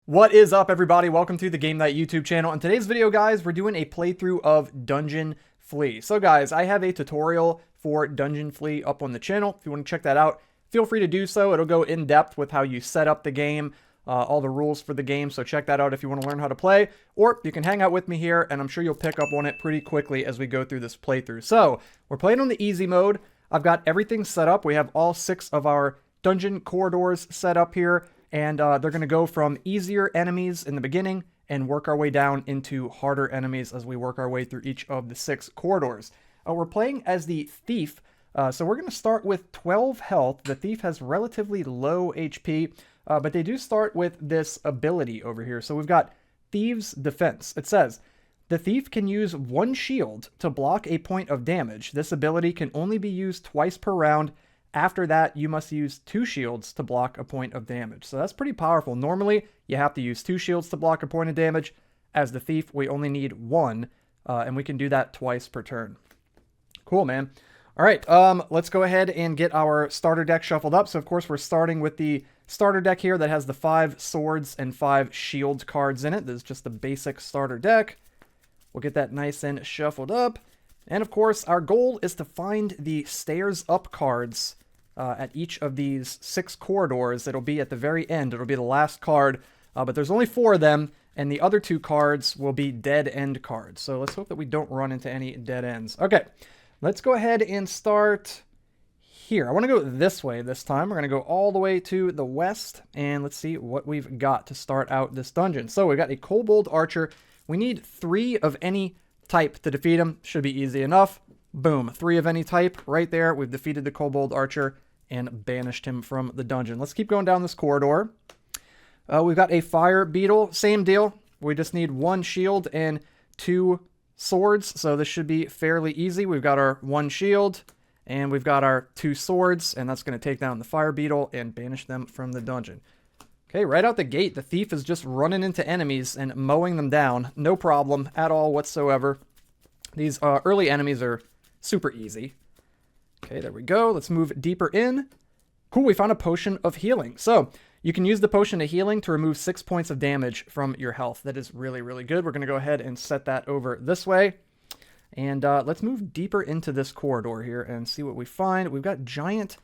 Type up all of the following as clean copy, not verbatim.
What is up, everybody? Welcome to the Game Night YouTube channel. In today's video, guys, we're doing a playthrough of Dungeon Flee. So, guys, I have a tutorial for Dungeon Flee up on the channel. If you want to check that out, feel free to do so. It'll go in depth with how you set up the game, all the rules for the game. So check that out if you want to learn how to play, or you can hang out with me here, and I'm sure you'll pick up on it pretty quickly as we go through this playthrough. So, we're playing on the easy mode. I've got everything set up. We have all 6 of our dungeon corridors set up here. And they're going to go from easier enemies in the beginning and work our way down into harder enemies as we work our way through each of the 6 corridors. We're playing as the Thief, so we're going to start with 12 health. The Thief has relatively low HP, but they do start with this ability over here. So we've got Thieves' Defense. It says, the Thief can use 1 shield to block a point of damage. This ability can only be used twice per round. After that, you must use 2 shields to block a point of damage. So that's pretty powerful. Normally, you have to use 2 shields to block a point of damage. As the Thief, we only need 1, and we can do that twice per turn. Cool, man. All right, let's go ahead and get our starter deck shuffled up. So, of course, we're starting with the starter deck here that has the 5 swords and 5 shield cards in it. This is just the basic starter deck. We'll get that nice and shuffled up. And, of course, our goal is to find the Stairs Up cards at each of these 6 corridors. It'll be at the very end. It'll be the last card, but there's only 4 of them, and the other 2 cards will be dead end cards. So let's hope that we don't run into any dead ends. Okay, let's go ahead and start here. I want to go this way this time. We're going to go all the way to the west, and let's see what we've got to start out this dungeon. So we've got a Kobold Archer. We need 3 of any type to defeat him. Should be easy enough. Boom, 3 of any type right there. We've defeated the Kobold Archer and banished him from the dungeon. Let's keep going down this corridor. We've got a Fire Beetle. Same deal. We just need 1 shield and 2 swords, so this should be fairly easy. We've got our 1 shield, and we've got our 2 swords, and that's going to take down the Fire Beetle and banish them from the dungeon. Okay, right out the gate, the Thief is just running into enemies and mowing them down. No problem at all whatsoever. These early enemies are super easy. Okay, there we go. Let's move deeper in. Cool, we found a potion of healing. So, you can use the potion of healing to remove 6 points of damage from your health. That is really, really good. We're going to go ahead and set that over this way. And let's move deeper into this corridor here and see what we find. We've got giant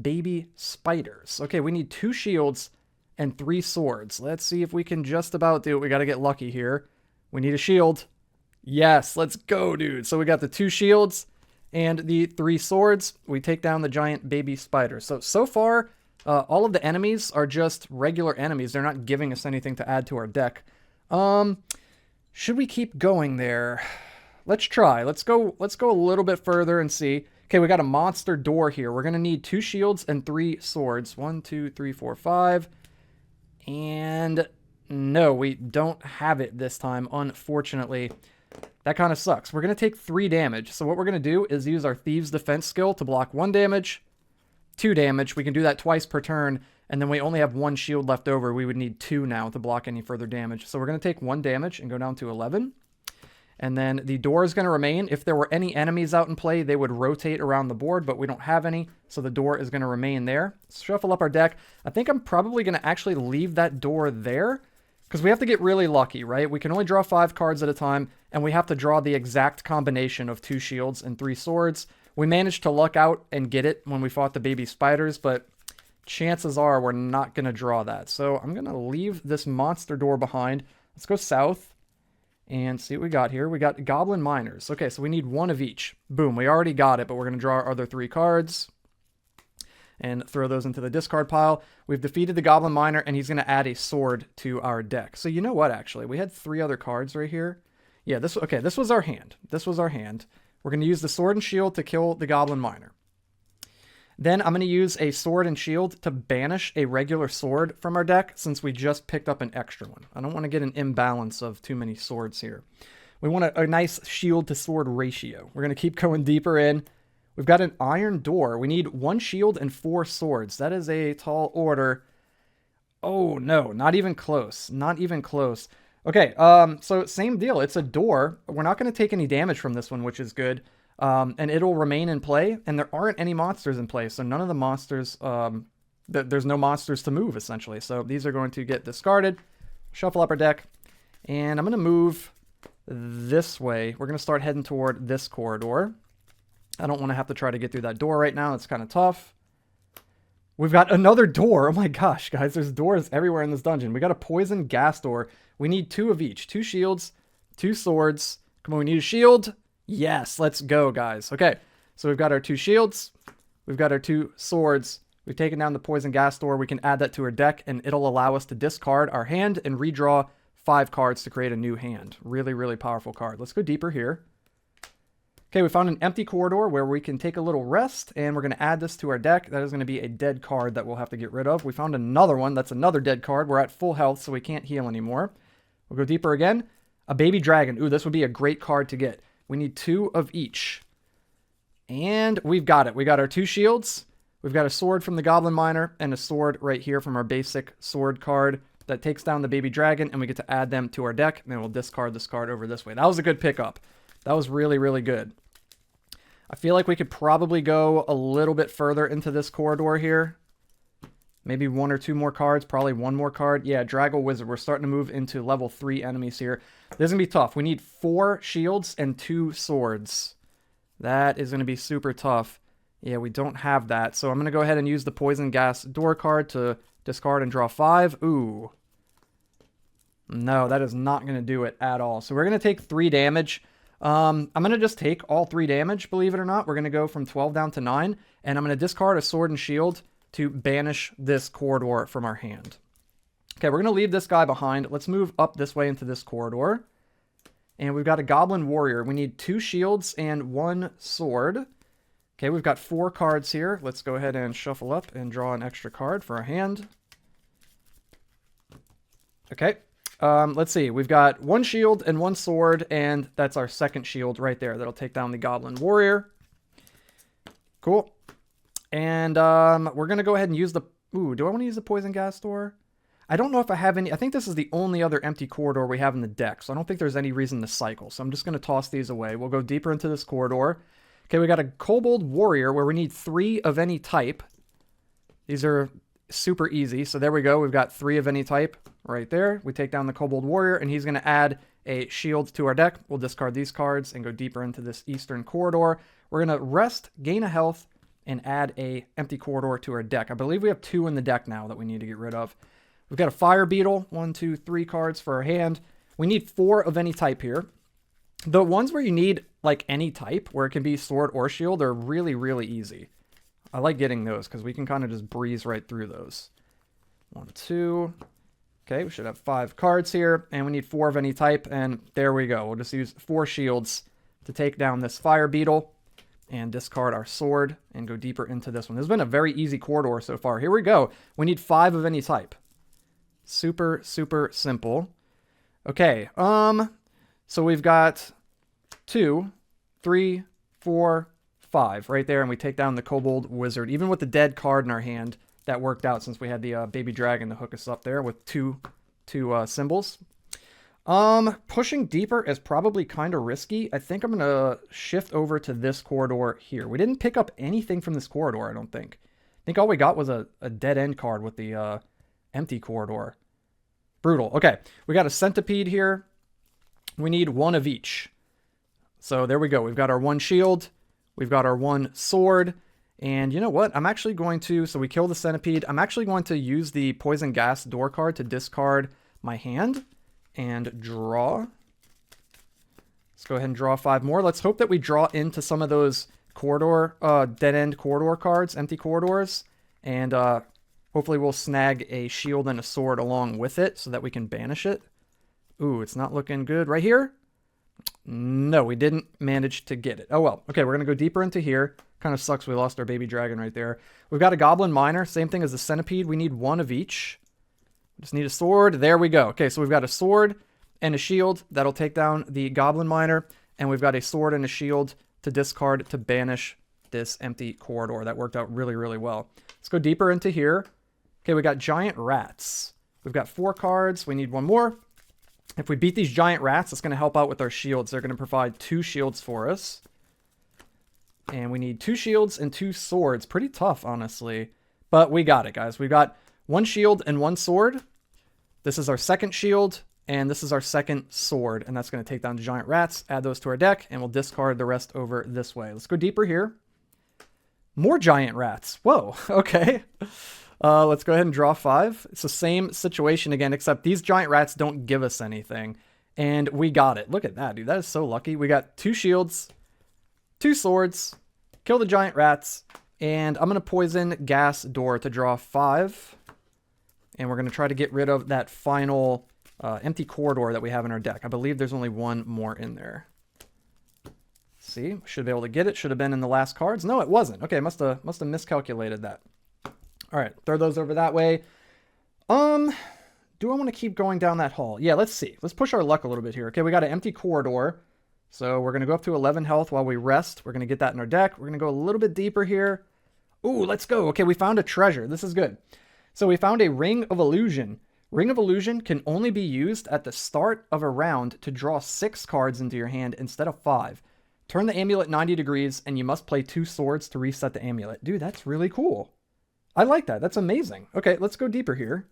baby spiders. Okay, we need 2 shields and 3 swords. Let's see if we can just about do it. We got to get lucky here. We need a shield. Yes, let's go, dude. So we got the 2 shields and the 3 swords. We take down the giant baby spider. So far, all of the enemies are just regular enemies. They're not giving us anything to add to our deck. Should we keep going there? Let's try. Let's go a little bit further and see. Okay, we got a monster door here. We're going to need 2 shields and 3 swords. 1, 2, 3, 4, 5. And no, we don't have it this time, unfortunately. That kind of sucks. We're going to take 3 damage. So what we're going to do is use our Thieves' Defense skill to block 1 damage, 2 damage. We can do that twice per turn, and then we only have 1 shield left over. We would need 2 now to block any further damage. So we're going to take 1 damage and go down to 11. And then the door is going to remain. If there were any enemies out in play, they would rotate around the board, but we don't have any, so the door is going to remain there. Let's shuffle up our deck. I think I'm probably going to actually leave that door there, because we have to get really lucky, right? We can only draw 5 cards at a time, and we have to draw the exact combination of 2 shields and 3 swords. We managed to luck out and get it when we fought the baby spiders, but chances are we're not going to draw that. So I'm going to leave this monster door behind. Let's go south and see what we got here. We got Goblin Miners. Okay, so we need 1 of each. Boom, we already got it, but we're going to draw our other 3 cards and throw those into the discard pile. We've defeated the Goblin Miner, and he's going to add a sword to our deck. So you know what, actually? We had 3 other cards right here. Yeah, this was our hand. This was our hand. We're going to use the sword and shield to kill the Goblin Miner. Then I'm going to use a sword and shield to banish a regular sword from our deck, since we just picked up an extra one. I don't want to get an imbalance of too many swords here. We want a nice shield to sword ratio. We're going to keep going deeper in. We've got an iron door. We need 1 shield and 4 swords. That is a tall order. Oh, no, not even close. Not even close. Okay, so same deal. It's a door. We're not going to take any damage from this one, which is good. And it'll remain in play, and there aren't any monsters in play, so none of the monsters, there's no monsters to move, essentially. So these are going to get discarded. Shuffle up our deck. And I'm going to move this way. We're going to start heading toward this corridor. I don't want to have to try to get through that door right now. It's kind of tough. We've got another door. Oh my gosh, guys. There's doors everywhere in this dungeon. We got a poison gas door. We need 2 of each. 2 shields, 2 swords. Come on, we need a shield. Yes, let's go, guys. Okay, so we've got our 2 shields. We've got our 2 swords. We've taken down the poison gas door. We can add that to our deck, and it'll allow us to discard our hand and redraw 5 cards to create a new hand. Really, really powerful card. Let's go deeper here. Okay, we found an empty corridor where we can take a little rest, and we're going to add this to our deck. That is going to be a dead card that we'll have to get rid of. We found another one. That's another dead card. We're at full health, so we can't heal anymore. We'll go deeper again. A baby dragon. Ooh, this would be a great card to get. We need 2 of each. And we've got it. We got our 2 shields. We've got a sword from the Goblin Miner and a sword right here from our basic sword card that takes down the baby dragon, and we get to add them to our deck, and then we'll discard this card over this way. That was a good pickup. That was really, really good. I feel like we could probably go a little bit further into this corridor here. Maybe 1 or 2 more cards, probably 1 more card. Yeah, Draggle Wizard. We're starting to move into level 3 enemies here. This is going to be tough. We need 4 shields and 2 swords. That is going to be super tough. Yeah, we don't have that. So I'm going to go ahead and use the Poison Gas door card to discard and draw 5. Ooh. No, that is not going to do it at all. So we're going to take 3 damage. I'm going to just take all 3 damage, believe it or not. We're going to go from 12 down to 9. And I'm going to discard a sword and shield to banish this corridor from our hand. Okay, we're going to leave this guy behind. Let's move up this way into this corridor. And we've got a Goblin Warrior. We need 2 shields and 1 sword. Okay, we've got 4 cards here. Let's go ahead and shuffle up and draw an extra card for our hand. Okay. Let's see. We've got 1 shield and 1 sword, and that's our second shield right there. That'll take down the Goblin Warrior. Cool. And we're going to go ahead and use the... Ooh, do I want to use the Poison Gas door? I don't know if I have any... I think this is the only other empty corridor we have in the deck, so I don't think there's any reason to cycle. So I'm just going to toss these away. We'll go deeper into this corridor. Okay, we got a Kobold Warrior where we need 3 of any type. These are super easy. So there we go. We've got 3 of any type right there. We take down the Kobold Warrior, and he's going to add a shield to our deck. We'll discard these cards and go deeper into this eastern corridor. We're going to rest, gain a health, and add a empty corridor to our deck. I believe we have 2 in the deck now that we need to get rid of. We've got a Fire Beetle, 1, 2, 3 cards for our hand. We need 4 of any type here. The ones where you need like any type, where it can be sword or shield, are really, really easy. I like getting those because we can kind of just breeze right through those. 1, 2. Okay, we should have 5 cards here, and we need 4 of any type, and there we go. We'll just use 4 shields to take down this Fire Beetle and discard our sword and go deeper into this one. This has been a very easy corridor so far. Here we go. We need 5 of any type. Super, super simple. Okay, so we've got 2, 3, 4, 5 right there, and we take down the Kobold Wizard. Even with the dead card in our hand, that worked out since we had the baby dragon to hook us up there with two symbols. Pushing deeper is probably kind of risky. I think I'm going to shift over to this corridor here. We didn't pick up anything from this corridor, I don't think. I think all we got was a dead end card with the empty corridor. Brutal. Okay, we got a centipede here. We need 1 of each. So there we go. We've got our 1 shield. We've got our 1 sword. And you know what? I'm actually going to... So we kill the centipede. I'm actually going to use the Poison Gas door card to discard my hand and draw. Let's go ahead and draw 5 more. Let's hope that we draw into some of those corridor, dead-end corridor cards, empty corridors. And hopefully we'll snag a shield and a sword along with it so that we can banish it. Ooh, it's not looking good. Right here? No, we didn't manage to get it. Oh, well. Okay, we're going to go deeper into here. Kind of sucks we lost our baby dragon right there. We've got a Goblin Miner. Same thing as the centipede. We need 1 of each. We just need a sword. There we go. Okay, so we've got a sword and a shield. That'll take down the Goblin Miner. And we've got a sword and a shield to discard to banish this empty corridor. That worked out really, really well. Let's go deeper into here. Okay, we got giant rats. We've got 4 cards. We need 1 more. If we beat these giant rats, it's going to help out with our shields. They're going to provide 2 shields for us. And we need 2 shields and 2 swords. Pretty tough, honestly. But we got it, guys. We got 1 shield and 1 sword. This is our second shield, and this is our second sword, and that's going to take down the giant rats. Add those to our deck, and we'll discard the rest over this way. Let's go deeper here. More giant rats. Whoa, okay. Let's go ahead and draw 5. It's the same situation again, except these giant rats don't give us anything. And we got it. Look at that, dude. That is so lucky. We got 2 shields, 2 swords, kill the giant rats, and I'm going to poison gas door to draw 5. And we're going to try to get rid of that final empty corridor that we have in our deck. I believe there's only one more in there. See, should be able to get it. Should have been in the last cards. No, it wasn't. Okay, must have miscalculated that. All right, throw those over that way. Do I want to keep going down that hall? Yeah, let's see. Let's push our luck a little bit here. Okay, we got an empty corridor. So we're going to go up to 11 health while we rest. We're going to get that in our deck. We're going to go a little bit deeper here. Ooh, let's go. Okay, we found a treasure. This is good. So we found a Ring of Illusion. Ring of Illusion can only be used at the start of a round to draw 6 cards into your hand instead of 5. Turn the amulet 90 degrees, and you must play 2 swords to reset the amulet. Dude, that's really cool. I like that. That's amazing. Okay, let's go deeper here.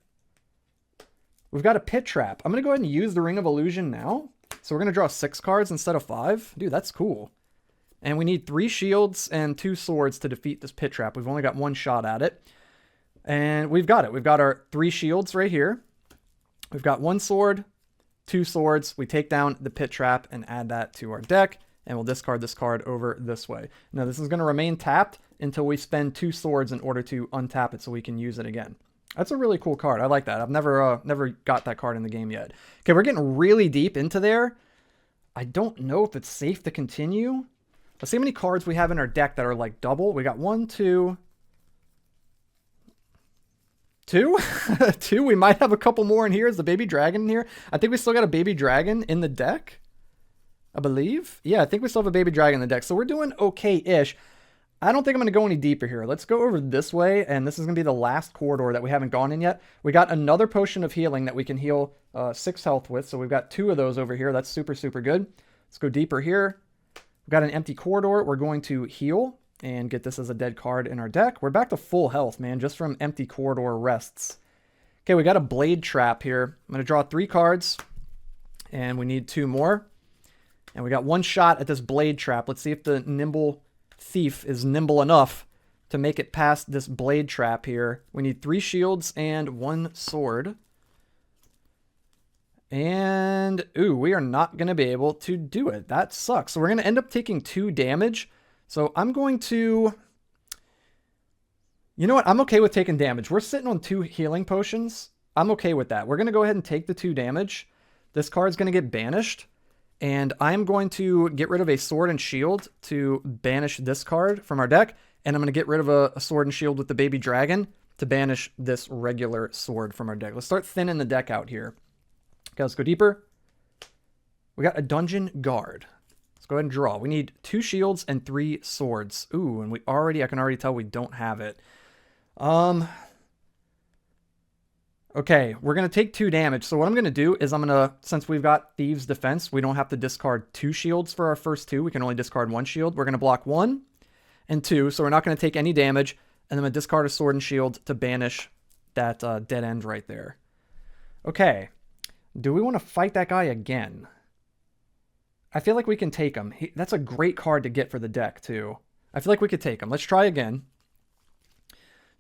We've got a pit trap. I'm going to go ahead and use the Ring of Illusion now. So we're going to draw 6 cards instead of 5. Dude, that's cool. And we need 3 shields and 2 swords to defeat this pit trap. We've only got 1 shot at it. And we've got it. We've got our 3 shields right here. We've got 1 sword, 2 swords. We take down the pit trap and add that to our deck. And we'll discard this card over this way. Now, this is going to remain tapped until we spend 2 swords in order to untap it so we can use it again. That's a really cool card. I like that. I've never got that card in the game yet. Okay, we're getting really deep into there. I don't know if it's safe to continue. Let's see how many cards we have in our deck that are like double. We got 1, 2... 2? 2? We might have a couple more in here. Is the baby dragon in here? I think we still got a baby dragon in the deck. I believe. Yeah, I think we still have a baby dragon in the deck. So we're doing okay-ish. I don't think I'm going to go any deeper here. Let's go over this way, and this is going to be the last corridor that we haven't gone in yet. We got another potion of healing that we can heal 6 health with, so we've got 2 of those over here. That's super, super good. Let's go deeper here. We've got an empty corridor. We're going to heal and get this as a dead card in our deck. We're back to full health, man, just from empty corridor rests. Okay, we got a blade trap here. I'm going to draw 3 cards, and we need 2 more. And we got 1 shot at this blade trap. Let's see if the nimble thief is nimble enough to make it past this blade trap here. We need 3 shields and 1 sword. And, ooh, we are not going to be able to do it. That sucks. So we're going to end up taking 2 damage. So I'm going to... You know what? I'm okay with taking damage. We're sitting on 2 healing potions. I'm okay with that. We're going to go ahead and take the 2 damage. This card's going to get banished. And I'm going to get rid of a sword and shield to banish this card from our deck. And I'm going to get rid of a sword and shield with the baby dragon to banish this regular sword from our deck. Let's start thinning the deck out here. Okay, let's go deeper. We got a dungeon guard. Let's go ahead and draw. We need 2 shields and 3 swords. Ooh, and I can already tell we don't have it. Okay, we're going to take 2 damage. So what I'm going to do is since we've got Thieves' Defense, we don't have to discard 2 shields for our first 2. We can only discard 1 shield. We're going to block 1 and 2, so we're not going to take any damage. And then I'm going to discard a sword and shield to banish that dead end right there. Okay, do we want to fight that guy again? I feel like we can take him. That's a great card to get for the deck, too. I feel like we could take him. Let's try again.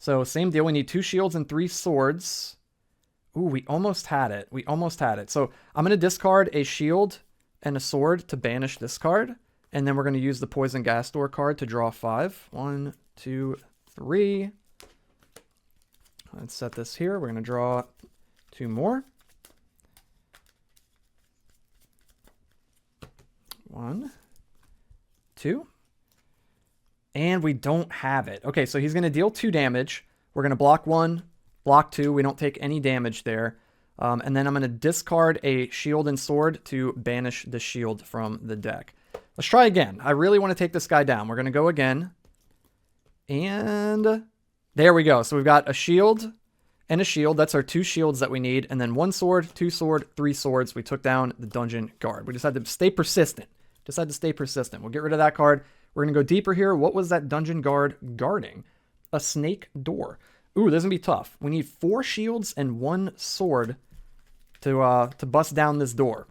So same deal. We need 2 shields and 3 swords. Ooh, we almost had it. We almost had it. So I'm going to discard a shield and a sword to banish this card. And then we're going to use the Poison Gas Door card to draw 5. 1, 2, 3. Let's set this here. We're going to draw 2 more. 1, 2. And we don't have it. Okay, so he's going to deal 2 damage. We're going to block 1. Block 2, we don't take any damage there. And then I'm going to discard a shield and sword to banish the shield from the deck. Let's try again. I really want to take this guy down. We're going to go again. And there we go. So we've got a shield and a shield. That's our 2 shields that we need. And then 1 sword, 2 sword, 3 swords. We took down the dungeon guard. We just had to stay persistent. Just had to stay persistent. We'll get rid of that card. We're going to go deeper here. What was that dungeon guard guarding? A snake door. Ooh, this is going to be tough. We need 4 shields and 1 sword to bust down this door.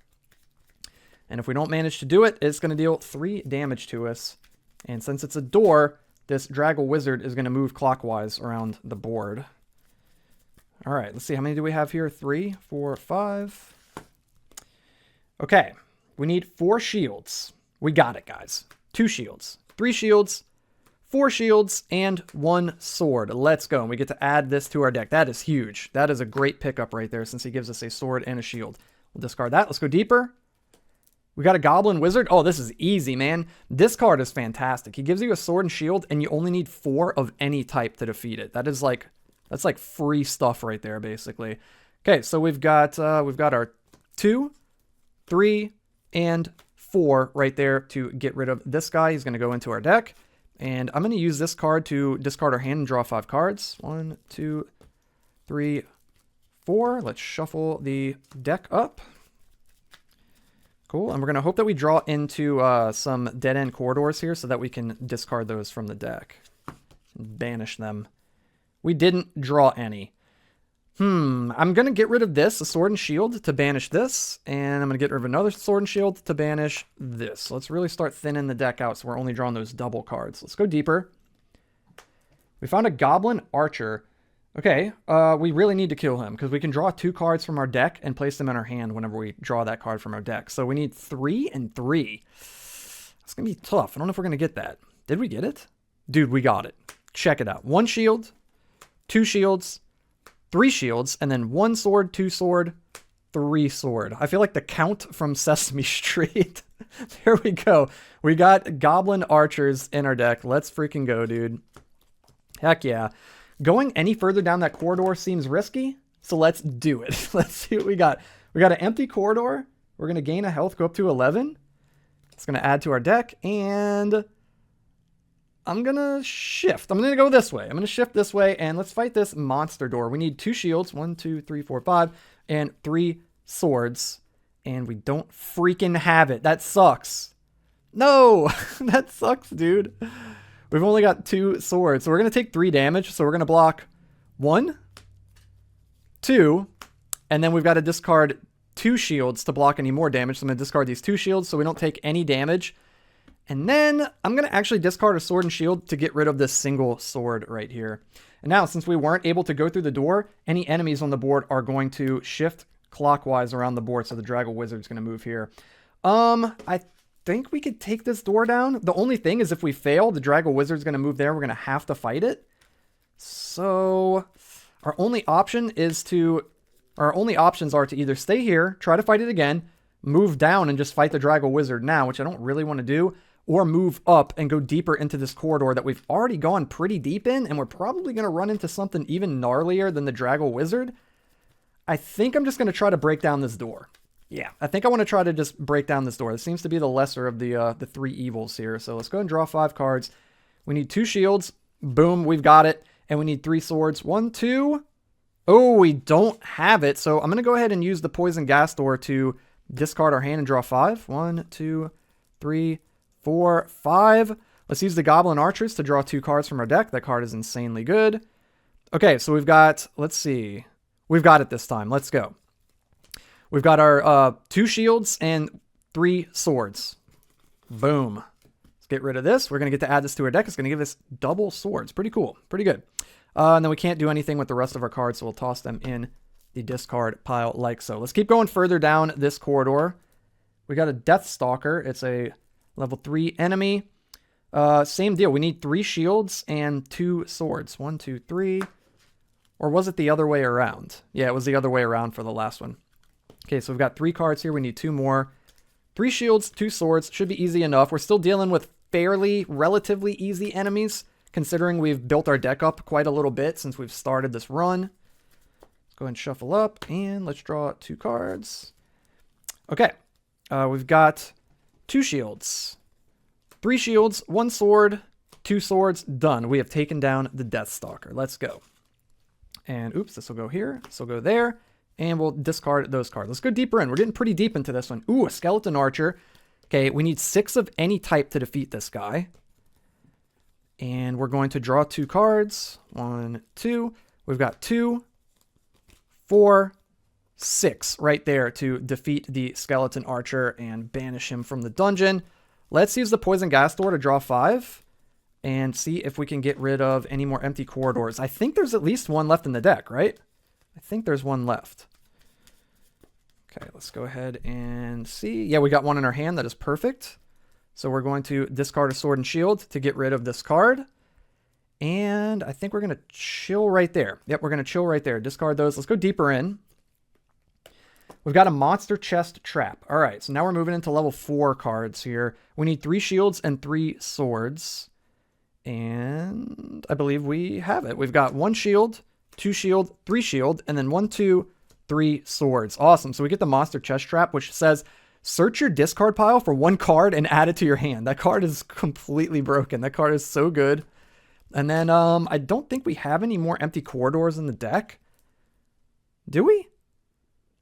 And if we don't manage to do it, it's going to deal 3 damage to us. And since it's a door, this Draggle Wizard is going to move clockwise around the board. All right, let's see. How many do we have here? 3, 4, 5. Okay, we need 4 shields. We got it, guys. 2 shields, 3 shields, 4 shields, and 1 sword. Let's go. And we get to add this to our deck. That is huge. That is a great pickup right there since he gives us a sword and a shield. We'll discard that. Let's go deeper. We got a Goblin Wizard. Oh, this is easy, man. This card is fantastic. He gives you a sword and shield, and you only need 4 of any type to defeat it. That's like free stuff right there, basically. Okay, so we've got our 2, 3, and 4 right there to get rid of this guy. He's going to go into our deck. And I'm going to use this card to discard our hand and draw 5 cards. 1, 2, 3, 4. Let's shuffle the deck up. Cool. And we're going to hope that we draw into some dead-end corridors here so that we can discard those from the deck. Banish them. We didn't draw any. I'm going to get rid of this, a sword and shield, to banish this. And I'm going to get rid of another sword and shield to banish this. So let's really start thinning the deck out so we're only drawing those double cards. Let's go deeper. We found a Goblin Archer. Okay, we really need to kill him because we can draw 2 cards from our deck and place them in our hand whenever we draw that card from our deck. So we need 3 and 3. It's going to be tough. I don't know if we're going to get that. Did we get it? Dude, we got it. Check it out. 1 shield, 2 shields, 3 shields, and then 1 sword, 2 sword, 3 sword. I feel like the Count from Sesame Street. There we go. We got Goblin Archers in our deck. Let's freaking go, dude. Heck yeah. Going any further down that corridor seems risky, so let's do it. Let's see what we got. We got an empty corridor. We're going to gain a health, go up to 11. It's going to add to our deck, and I'm going to shift. I'm going to go this way. I'm going to shift this way, and let's fight this monster door. We need 2 shields, 1, 2, 3, 4, 5, and 3 swords, and we don't freaking have it. That sucks. No, that sucks, dude. We've only got 2 swords, so we're going to take 3 damage. So we're going to block 1, 2, and then we've got to discard 2 shields to block any more damage. So I'm going to discard these 2 shields so we don't take any damage. And then I'm going to actually discard a sword and shield to get rid of this single sword right here. And now, since we weren't able to go through the door, any enemies on the board are going to shift clockwise around the board. So the Draggle Wizard's going to move here. I think we could take this door down. The only thing is if we fail, the Draggle Wizard's going to move there. We're going to have to fight it. So our only options are to either stay here, try to fight it again, move down and just fight the Draggle Wizard now, which I don't really want to do, or move up and go deeper into this corridor that we've already gone pretty deep in, and we're probably going to run into something even gnarlier than the Draggle Wizard. I think I'm just going to try to break down this door. Yeah, I think I want to try to just break down this door. This seems to be the lesser of the 3 evils here. So let's go ahead and draw 5 cards. We need 2 shields. Boom, we've got it. And we need 3 swords. 1, 2. Oh, we don't have it. So I'm going to go ahead and use the poison gas door to discard our hand and draw 5. 1, 2, 3, 4, 5. Let's use the Goblin Archers to draw 2 cards from our deck. That card is insanely good. Okay, so we've got, let's see. We've got it this time. Let's go. We've got our 2 shields and 3 swords. Boom. Let's get rid of this. We're going to get to add this to our deck. It's going to give us double swords. Pretty cool. Pretty good. And then we can't do anything with the rest of our cards, so we'll toss them in the discard pile like so. Let's keep going further down this corridor. We got a Death Stalker. It's a level 3 enemy. Same deal. We need 3 shields and 2 swords. 1, 2, 3. Or was it the other way around? Yeah, it was the other way around for the last one. Okay, so we've got 3 cards here. We need 2 more. 3 shields, 2 swords. Should be easy enough. We're still dealing with relatively easy enemies, considering we've built our deck up quite a little bit since we've started this run. Let's go ahead and shuffle up, and let's draw 2 cards. Okay, we've got 2 shields, 3 shields, 1 sword, 2 swords. Done. We have taken down the Death Stalker. Let's go. And oops, this will go here. This will go there. And we'll discard those cards. Let's go deeper in. We're getting pretty deep into this one. Ooh, a Skeleton Archer. Okay, we need 6 of any type to defeat this guy. And we're going to draw 2 cards. 1, 2. We've got 2, 4, 6 right there to defeat the skeleton archer and banish him from the dungeon. Let's use the poison gas door to draw 5 and see if we can get rid of any more empty corridors. I think there's at least one left in the deck, right? I think there's one left. Okay, let's go ahead and see. Yeah, we got one in our hand. That is perfect. So we're going to discard a sword and shield to get rid of this card. And I think we're going to chill right there. Yep, we're going to chill right there. Discard those. Let's go deeper in. We've got a monster chest trap. All right, so now we're moving into level 4 cards here. We need 3 shields and 3 swords. And I believe we have it. We've got 1 shield, 2 shield, 3 shield, and then 1, 2, 3 swords. Awesome. So we get the monster chest trap, which says, search your discard pile for 1 card and add it to your hand. That card is completely broken. That card is so good. And then I don't think we have any more empty corridors in the deck. Do we?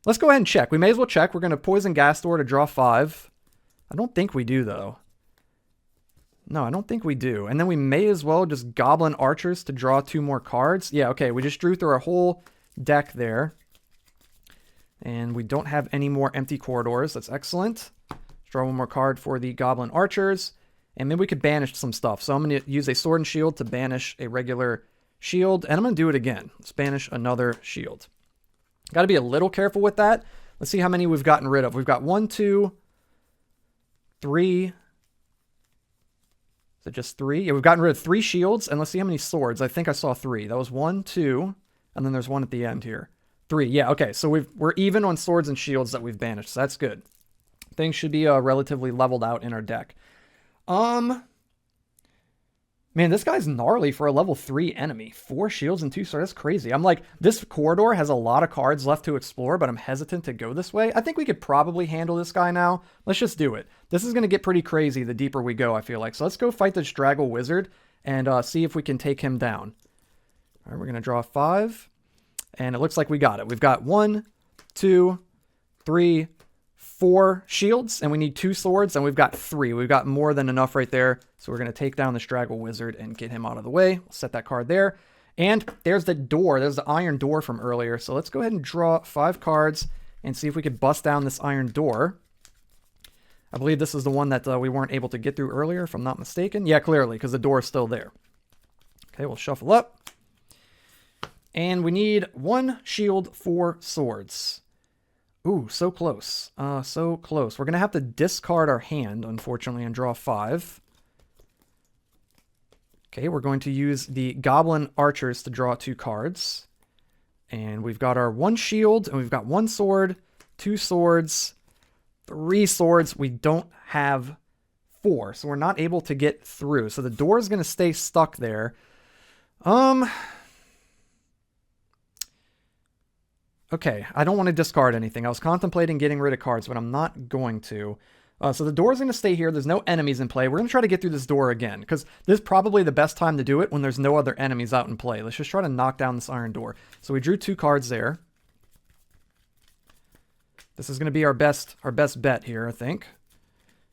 Let's go ahead and check. We may as well check. We're going to poison gas door to draw 5. I don't think we do, though. No, I don't think we do. And then we may as well just goblin archers to draw 2 more cards. Yeah, okay. We just drew through our whole deck there. And we don't have any more empty corridors. That's excellent. Let's draw 1 more card for the goblin archers. And maybe we could banish some stuff. So I'm going to use a sword and shield to banish a regular shield. And I'm going to do it again. Let's banish another shield. Got to be a little careful with that. Let's see how many we've gotten rid of. We've got 1, 2, 3. Is it just 3? Yeah, we've gotten rid of 3 shields. And let's see how many swords. I think I saw 3. That was 1, 2. And then there's 1 at the end here. 3. Yeah, okay. So we're even on swords and shields that we've banished. So that's good. Things should be relatively leveled out in our deck. Man, this guy's gnarly for a level 3 enemy. 4 shields and 2 swords. That's crazy. I'm like, this corridor has a lot of cards left to explore, but I'm hesitant to go this way. I think we could probably handle this guy now. Let's just do it. This is going to get pretty crazy the deeper we go, I feel like. So let's go fight this Draggle Wizard and see if we can take him down. All right, we're going to draw 5. And it looks like we got it. We've got 1, 2, 3, 4 shields, and we need 2 swords, and we've got 3. We've got more than enough right there. So we're going to take down the Draggle Wizard and get him out of the way. We'll set that card there. And there's the door. There's the iron door from earlier. So let's go ahead and draw 5 cards and see if we could bust down this iron door. I believe this is the one that we weren't able to get through earlier, if I'm not mistaken. Yeah, clearly, because the door is still there. Okay, we'll shuffle up. And we need 1 shield, 4 swords. Ooh, so close. So close. We're going to have to discard our hand, unfortunately, and draw 5. Okay, we're going to use the goblin archers to draw 2 cards. And we've got our 1 shield, and we've got 1 sword, 2 swords, 3 swords. We don't have 4, so we're not able to get through. So the door is going to stay stuck there. Okay, I don't want to discard anything. I was contemplating getting rid of cards, but I'm not going to. So the door is going to stay here. There's no enemies in play. We're going to try to get through this door again, because this is probably the best time to do it when there's no other enemies out in play. Let's just try to knock down this iron door. So we drew 2 cards there. This is going to be our best bet here, I think.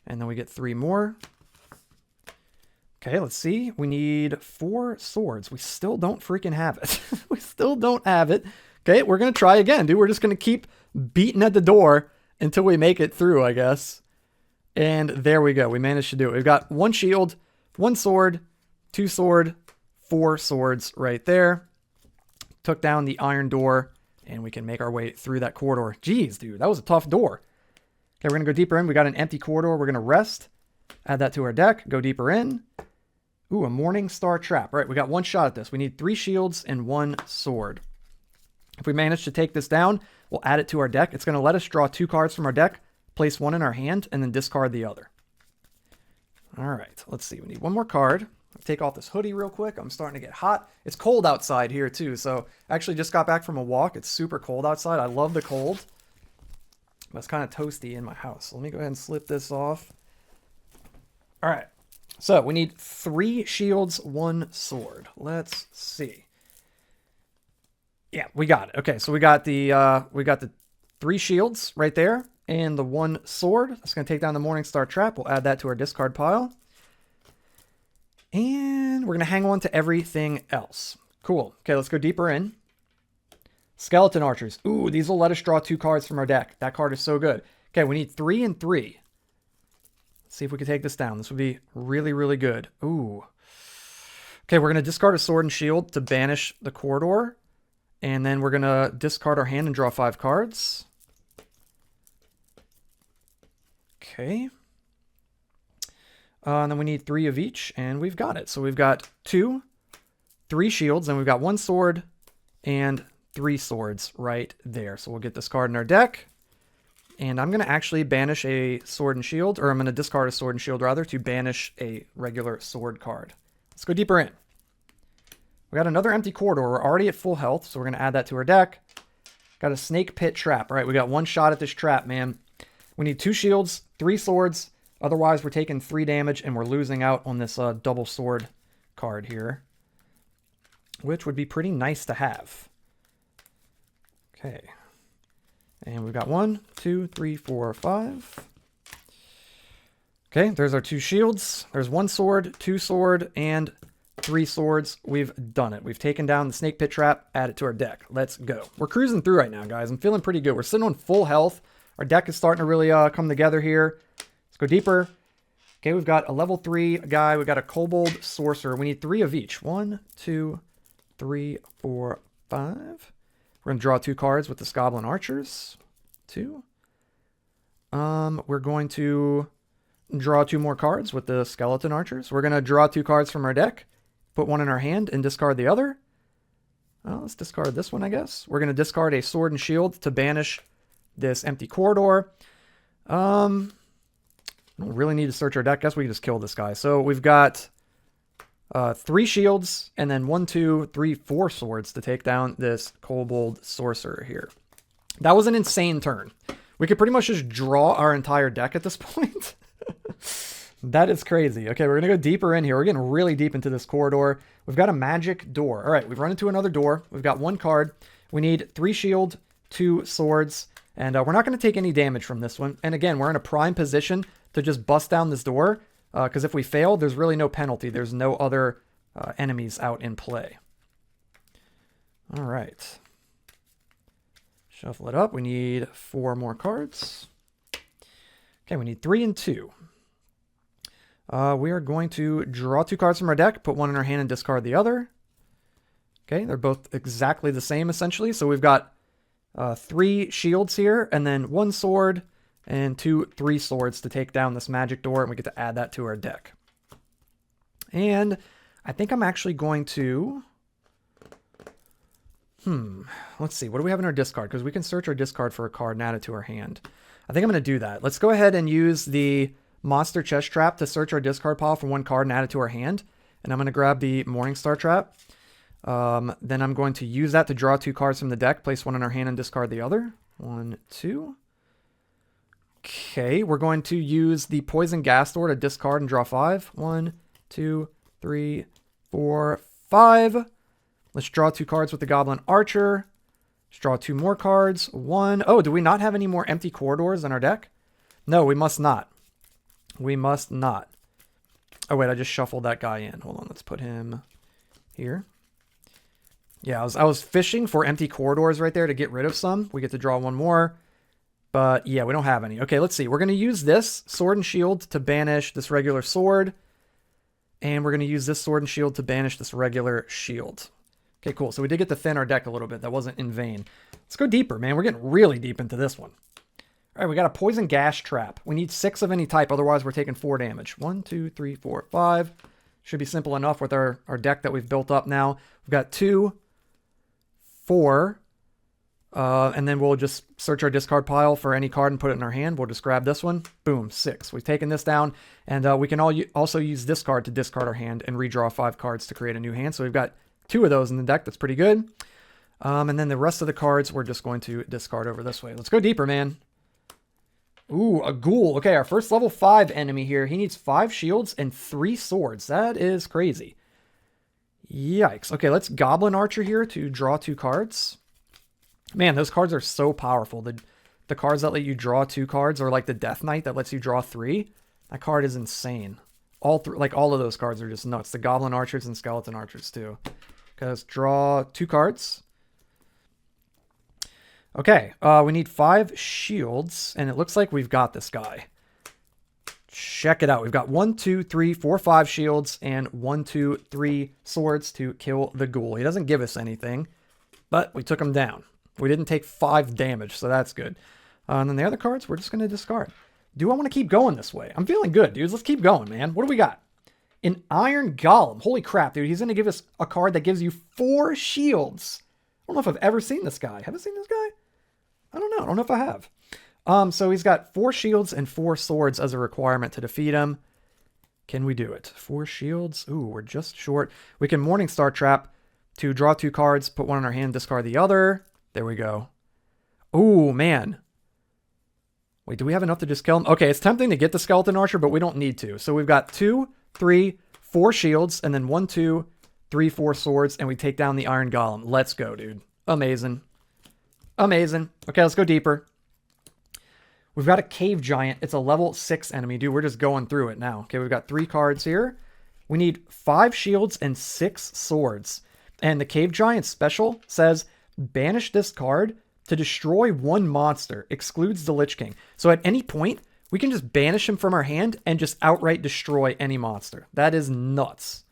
And then we get 3 more. Okay, let's see. We need 4 swords. We still don't freaking have it. We still don't have it. Okay, we're going to try again, dude. We're just going to keep beating at the door until we make it through, I guess. And there we go. We managed to do it. We've got 1 shield, 1 sword, 2 sword, 4 swords right there. Took down the iron door, and we can make our way through that corridor. Jeez, dude, that was a tough door. Okay, we're going to go deeper in. We got an empty corridor. We're going to rest. Add that to our deck. Go deeper in. Ooh, a Morning Star Trap. All right, we got 1 shot at this. We need 3 shields and 1 sword. If we manage to take this down, we'll add it to our deck. It's going to let us draw 2 cards from our deck, place 1 in our hand, and then discard the other. All right, let's see. We need 1 more card. I'll take off this hoodie real quick. I'm starting to get hot. It's cold outside here too, so I actually just got back from a walk. It's super cold outside. I love the cold, but it's kind of toasty in my house. So let me go ahead and slip this off. All right, so we need 3 shields, 1 sword. Let's see. Yeah, we got it. Okay, so we got the 3 shields right there and the 1 sword. That's going to take down the Morning Star Trap. We'll add that to our discard pile. And we're going to hang on to everything else. Cool. Okay, let's go deeper in. Skeleton archers. Ooh, these will let us draw 2 cards from our deck. That card is so good. Okay, we need 3 and 3. Let's see if we can take this down. This would be really, really good. Ooh. Okay, we're going to discard a sword and shield to banish the corridor. And then we're going to discard our hand and draw 5 cards. Okay. And then we need 3 of each, and we've got it. So we've got 2, 3 shields, and we've got 1 sword and 3 swords right there. So we'll get this card in our deck. And I'm going to actually banish a sword and shield, or I'm going to discard a sword and shield rather, to banish a regular sword card. Let's go deeper in. We got another empty corridor. We're already at full health, so we're going to add that to our deck. Got a snake pit trap. All right, we got 1 shot at this trap, man. We need 2 shields, 3 swords. Otherwise, we're taking 3 damage, and we're losing out on this double sword card here, which would be pretty nice to have. Okay. And we've got 1, 2, 3, 4, 5. Okay, there's our 2 shields. There's 1 sword, 2 sword, and 3 swords. We've done it. We've taken down the snake pit trap, add it to our deck. Let's go. We're cruising through right now, guys. I'm feeling pretty good. We're sitting on full health. Our deck is starting to really come together here. Let's go deeper. Okay, we've got a level 3 guy. We've got a kobold sorcerer. We need 3 of each. 1, 2, 3, 4, 5. We're going to draw 2 cards with the goblin archers. 2. We're going to draw 2 more cards with the skeleton archers. We're going to draw 2 cards from our deck, put 1 in our hand, and discard the other. Well, let's discard this one, I guess. We're going to discard a sword and shield to banish this empty corridor. Don't really need to search our deck. Guess we can just kill this guy. So we've got 3 shields, and then 1, 2, 3, 4 swords to take down this kobold sorcerer here. That was an insane turn. We could pretty much just draw our entire deck at this point. That is crazy. Okay, we're going to go deeper in here. We're getting really deep into this corridor. We've got a magic door. All right, we've run into another door. We've got 1 card. We need 3 shield, 2 swords, and we're not going to take any damage from this one. And again, we're in a prime position to just bust down this door, because if we fail, there's really no penalty. There's no other enemies out in play. All right. Shuffle it up. We need 4 more cards. Okay, we need 3 and 2. We are going to draw 2 cards from our deck, put 1 in our hand and discard the other. Okay, they're both exactly the same, essentially. So we've got 3 shields here, and then 1 sword, and 2 3 swords to take down this magic door, and we get to add that to our deck. And I think I'm actually going to... let's see. What do we have in our discard? Because we can search our discard for a card and add it to our hand. I think I'm going to do that. Let's go ahead and use the monster chest trap to search our discard pile for 1 card and add it to our hand. And I'm going to grab the Morningstar trap. Then I'm going to use that to draw 2 cards from the deck, place 1 in our hand and discard the other. 1, 2. Okay, we're going to use the poison gas door to discard and draw 5. 1, 2, 3, 4, 5. Let's draw 2 cards with the goblin archer. Let's draw 2 more cards. 1. Oh, do we not have any more empty corridors in our deck? No, we must not. We must not. Oh, wait, I just shuffled that guy in. Hold on, let's put him here. Yeah, I was fishing for empty corridors right there to get rid of some. We get to draw 1 more. But yeah, we don't have any. Okay, let's see. We're going to use this sword and shield to banish this regular sword. And we're going to use this sword and shield to banish this regular shield. Okay, cool. So we did get to thin our deck a little bit. That wasn't in vain. Let's go deeper, man. We're getting really deep into this one. All right, we got a poison gas trap. We need 6 of any type. Otherwise, we're taking 4 damage. 1, 2, 3, 4, 5. Should be simple enough with our deck that we've built up now. We've got 2, 4... and then we'll just search our discard pile for any card and put it in our hand. We'll just grab this one. Boom, 6. We've taken this down. And we can also use this card to discard our hand and redraw 5 cards to create a new hand. So we've got 2 of those in the deck. That's pretty good. And then the rest of the cards we're just going to discard over this way. Let's go deeper, man. Ooh, a ghoul. Okay, our first level 5 enemy here. He needs 5 shields and 3 swords. That is crazy. Yikes. Okay, let's Goblin Archer here to draw 2 cards. Man, those cards are so powerful. The cards that let you draw 2 cards, or like the Death Knight that lets you draw 3. That card is insane. All of those cards are just nuts. The Goblin Archers and Skeleton Archers too. Okay, let's draw 2 cards. Okay, we need 5 shields, and it looks like we've got this guy. Check it out. We've got 1, 2, 3, 4, 5 shields, and 1, 2, 3 swords to kill the ghoul. He doesn't give us anything, but we took him down. We didn't take 5 damage, so that's good. And then the other cards, we're just going to discard. Do I want to keep going this way? I'm feeling good, dudes. Let's keep going, man. What do we got? An Iron Golem. Holy crap, dude. He's going to give us a card that gives you 4 shields. I don't know if I've ever seen this guy. Have I seen this guy? I don't know. I don't know if I have. So he's got 4 shields and 4 swords as a requirement to defeat him. Can we do it? 4 shields. Ooh, we're just short. We can Morningstar Trap to draw 2 cards, put one in our hand, discard the other. There we go. Ooh, man. Wait, do we have enough to just kill him? Okay, it's tempting to get the Skeleton Archer, but we don't need to. So we've got 2, 3, 4 shields, and then 1, 2, 3, 4 swords, and we take down the Iron Golem. Let's go, dude. Amazing. Amazing. Okay, let's go deeper. We've got a Cave Giant. It's a level 6 enemy, dude. We're just going through it now. Okay, we've got 3 cards here. We need 5 shields and 6 swords. And the Cave Giant special says, banish this card to destroy 1 monster. Excludes the Lich King. So at any point, we can just banish him from our hand and just outright destroy any monster. That is nuts.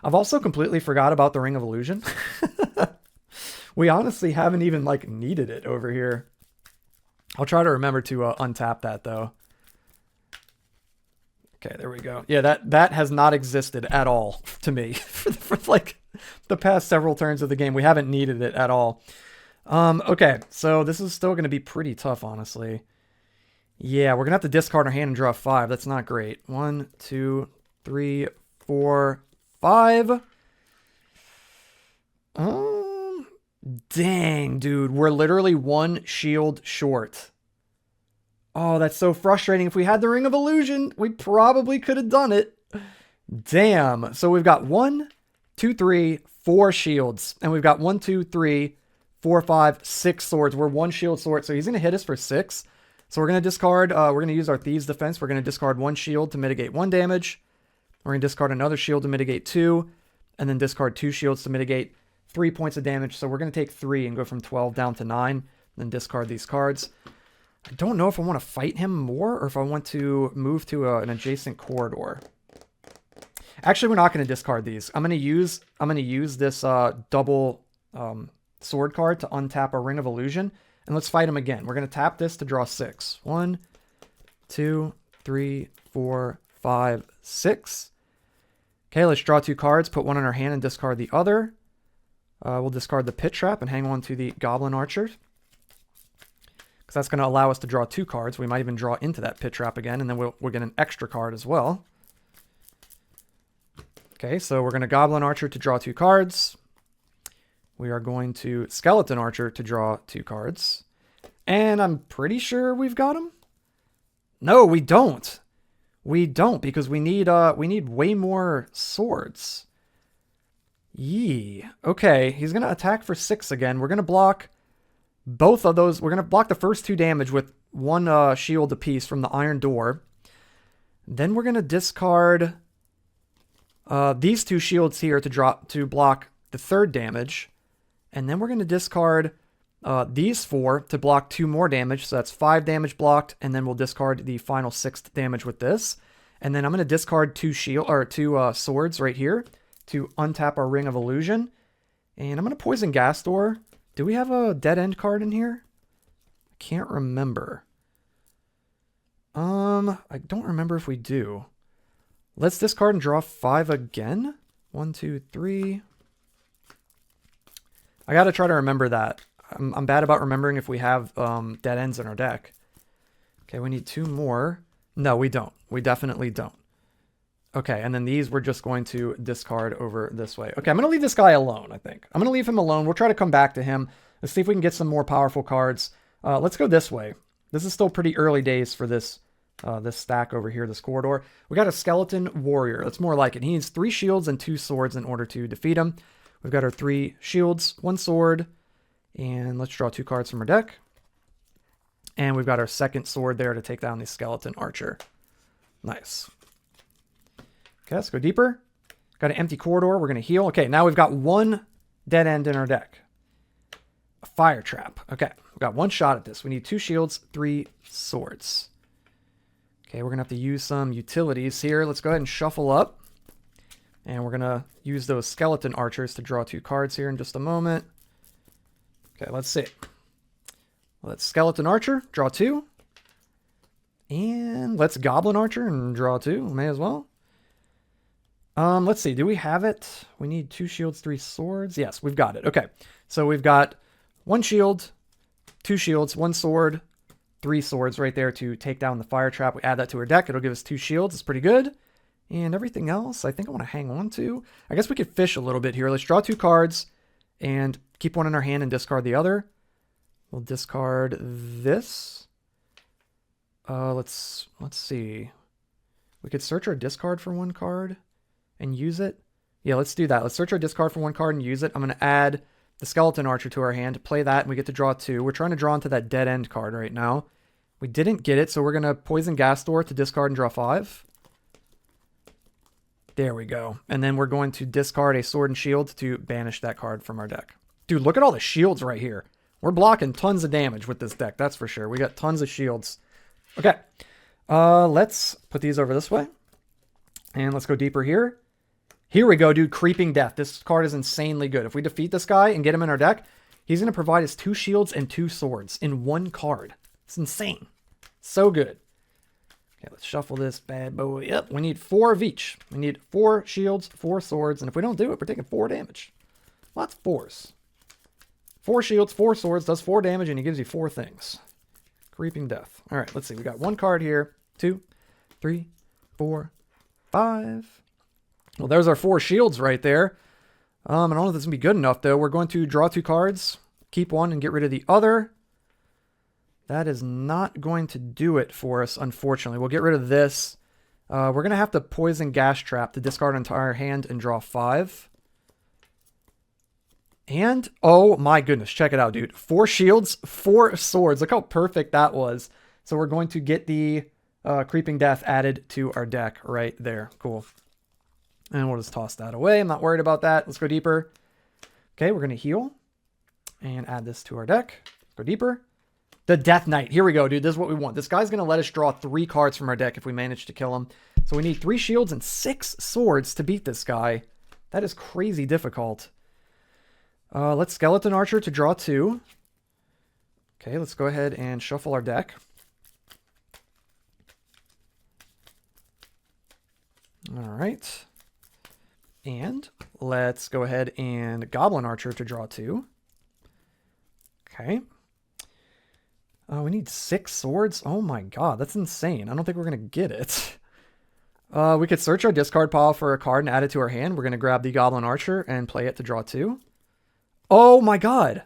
I've also completely forgot about the Ring of Illusion. We honestly haven't even, like, needed it over here. I'll try to remember to untap that, though. Okay, there we go. Yeah, that has not existed at all to me for like the past several turns of the game. We haven't needed it at all. Okay, so this is still going to be pretty tough, honestly. Yeah, we're going to have to discard our hand and draw 5. That's not great. 1, 2, 3, 4, 5. Dang, dude. We're literally 1 shield short. Oh, that's so frustrating. If we had the Ring of Illusion, we probably could have done it. Damn. So we've got 1, 2, 3, 4 shields. And we've got 1, 2, 3, 4, 5, 6 swords. We're 1 shield short. So he's going to hit us for 6. So we're going to discard. We're going to use our Thieves' Defense. We're going to discard 1 shield to mitigate 1 damage. We're going to discard another shield to mitigate 2. And then discard 2 shields to mitigate 3 points of damage. So we're going to take 3 and go from 12 down to 9. Then discard these cards. I don't know if I want to fight him more or if I want to move to an adjacent corridor. Actually, we're not going to discard these. I'm going to use this double sword card to untap a Ring of Illusion. And let's fight him again. We're going to tap this to draw 6. 1, 2, 3, 4, 5, 6. Okay, let's draw 2 cards. Put one in our hand and discard the other. We'll discard the Pit Trap and hang on to the Goblin Archer. Because that's going to allow us to draw 2 cards. We might even draw into that Pit Trap again, and then we'll get an extra card as well. Okay, so we're going to Goblin Archer to draw 2 cards. We are going to Skeleton Archer to draw 2 cards. And I'm pretty sure we've got them. No, we don't. We don't, because we need way more swords. Yee. Okay, he's going to attack for 6 again. We're going to block both of those. We're going to block the first 2 damage with 1 shield apiece from the Iron Door. Then we're going to discard these 2 shields here to block the 3rd damage. And then we're going to discard these 4 to block 2 more damage. So that's 5 damage blocked. And then we'll discard the final 6th damage with this. And then I'm going to discard 2 swords right here to untap our Ring of Illusion. And I'm going to poison Gas Door. Do we have a dead end card in here? I can't remember. I don't remember if we do. Let's discard and draw 5 again. 1, 2, 3. I got to try to remember that. I'm bad about remembering if we have dead ends in our deck. Okay, we need 2 more. No, we don't. We definitely don't. Okay, and then these we're just going to discard over this way. Okay, I'm going to leave this guy alone, I think. I'm going to leave him alone. We'll try to come back to him. Let's see if we can get some more powerful cards. Let's go this way. This is still pretty early days for this this stack over here, this corridor. We got a Skeleton Warrior. That's more like it. He needs 3 shields and 2 swords in order to defeat him. We've got our 3 shields, 1 sword, and let's draw 2 cards from our deck. And we've got our 2nd sword there to take down the Skeleton Archer. Nice. Okay, let's go deeper. Got an empty corridor. We're going to heal. Okay, now we've got 1 dead end in our deck. Fire trap. Okay, we got one shot at this. We need 2 shields, 3 swords. Okay, we're going to have to use some utilities here. Let's go ahead and shuffle up. And we're going to use those skeleton archers to draw 2 cards here in just a moment. Okay, let's see. Let's skeleton archer, draw 2. And let's goblin archer and draw 2. May as well. Let's see. Do we have it? We need 2 shields, 3 swords. Yes, we've got it. Okay, so we've got 1 shield, 2 shields, 1 sword, 3 swords right there to take down the fire trap. We add that to our deck. It'll give us 2 shields. It's pretty good. And everything else, I think I want to hang on to. I guess we could fish a little bit here. Let's draw 2 cards and keep one in our hand and discard the other. We'll discard this. Let's see. We could search our discard for 1 card and use it. Yeah, let's do that. Let's search our discard for 1 card and use it. I'm going to add the skeleton archer to our hand, play that, and we get to draw 2. We're trying to draw into that dead end card right now. We didn't get it, so we're going to poison gas door to discard and draw 5. There we go. And then we're going to discard a sword and shield to banish that card from our deck. Dude, look at all the shields right here. We're blocking tons of damage with this deck, that's for sure. We got tons of shields. Okay. Let's put these over this way. And let's go deeper here. Here we go, dude. Creeping Death. This card is insanely good. If we defeat this guy and get him in our deck, he's going to provide us 2 shields and 2 swords in 1 card. It's insane. So good. Okay, let's shuffle this bad boy. Yep, we need 4 of each. We need 4 shields, 4 swords, and if we don't do it, we're taking 4 damage. Lots of 4s. 4 shields, 4 swords, does 4 damage, and he gives you 4 things. Creeping Death. All right, let's see. We got 1 card here. 2, 3, 4, 5. Well, there's our 4 shields right there. I don't know if this is going to be good enough, though. We're going to draw 2 cards, keep 1, and get rid of the other. That is not going to do it for us, unfortunately. We'll get rid of this. We're going to have to poison gas trap to discard an entire hand and draw 5. And, oh my goodness, check it out, dude. 4 shields, 4 swords. Look how perfect that was. So we're going to get the Creeping Death added to our deck right there. Cool. And we'll just toss that away. I'm not worried about that. Let's go deeper. Okay, we're going to heal and add this to our deck. Go deeper. The Death Knight. Here we go, dude. This is what we want. This guy's going to let us draw 3 cards from our deck if we manage to kill him. So we need 3 shields and 6 swords to beat this guy. That is crazy difficult. Let's Skeleton Archer to draw 2. Okay, let's go ahead and shuffle our deck. All right. And let's go ahead and Goblin Archer to draw 2. Okay. We need 6 swords. Oh my god, that's insane. I don't think we're going to get it. We could search our discard pile for a card and add it to our hand. We're going to grab the Goblin Archer and play it to draw 2. Oh my god.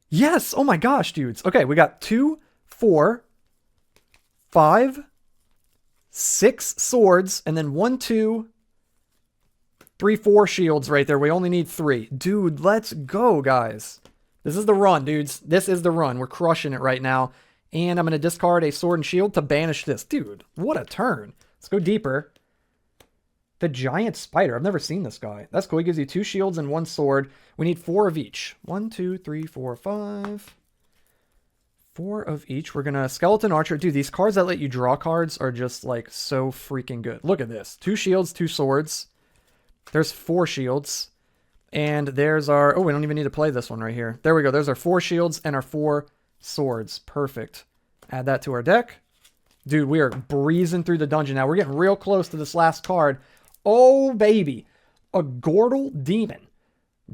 Yes. Oh my gosh, dudes. Okay, we got 2, 4, 5, 6 swords, and then 1, 2, 3, 4 shields right there. We only need 3. Dude, let's go, guys. This is the run, dudes. This is the run. We're crushing it right now. And I'm going to discard a sword and shield to banish this. Dude, what a turn. Let's go deeper. The Giant Spider. I've never seen this guy. That's cool. He gives you 2 shields and 1 sword. We need 4 of each. 1, 2, 3, 4, 5. 4 of each. We're going to Skeleton Archer. Dude, these cards that let you draw cards are just like so freaking good. Look at this. 2 shields, 2 swords. There's 4 shields. And there's our... Oh, we don't even need to play this one right here. There we go. There's our 4 shields and our 4 swords. Perfect. Add that to our deck. Dude, we are breezing through the dungeon now. We're getting real close to this last card. Oh, baby. A Gordle Demon.